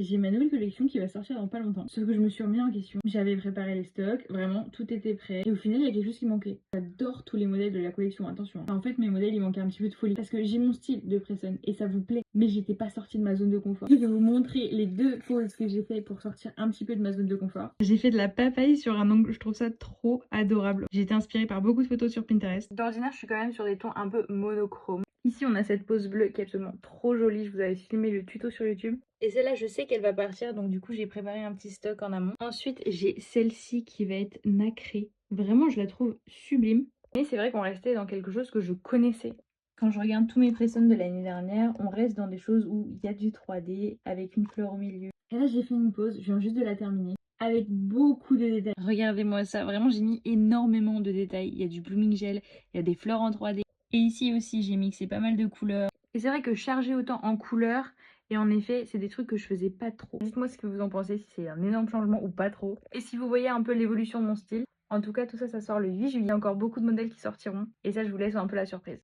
J'ai ma nouvelle collection qui va sortir dans pas longtemps. Sauf que je me suis remis en question. J'avais préparé les stocks, vraiment, tout était prêt. Et au final, il y a quelque chose qui manquait. J'adore tous les modèles de la collection, attention. En fait, mes modèles, il manquait un petit peu de folie. Parce que j'ai mon style de Presson et ça vous plaît. Mais j'étais pas sortie de ma zone de confort. Je vais vous montrer les 2 poses que j'ai fait pour sortir un petit peu de ma zone de confort. J'ai fait de la papaye sur un angle, je trouve ça trop adorable. J'ai été inspirée par beaucoup de photos sur Pinterest. D'ordinaire, je suis quand même sur des tons un peu monochromes. Ici, on a cette pose bleue qui est absolument trop jolie. Je vous avais filmé le tuto sur YouTube. Et celle-là, je sais qu'elle va partir, donc du coup, j'ai préparé un petit stock en amont. Ensuite, j'ai celle-ci qui va être nacrée. Vraiment, je la trouve sublime. Mais c'est vrai qu'on restait dans quelque chose que je connaissais. Quand je regarde tous mes pressons de l'année dernière, on reste dans des choses où il y a du 3D avec une fleur au milieu. Et là, j'ai fait une pause, je viens juste de la terminer, avec beaucoup de détails. Regardez-moi ça, vraiment, j'ai mis énormément de détails. Il y a du blooming gel, il y a des fleurs en 3D. Et ici aussi, j'ai mixé pas mal de couleurs. Et c'est vrai que charger autant en couleurs, et en effet, c'est des trucs que je faisais pas trop. Dites-moi ce que vous en pensez, si c'est un énorme changement ou pas trop. Et si vous voyez un peu l'évolution de mon style. En tout cas, tout ça, ça sort le 8 juillet. Il y a encore beaucoup de modèles qui sortiront. Et ça, je vous laisse un peu la surprise.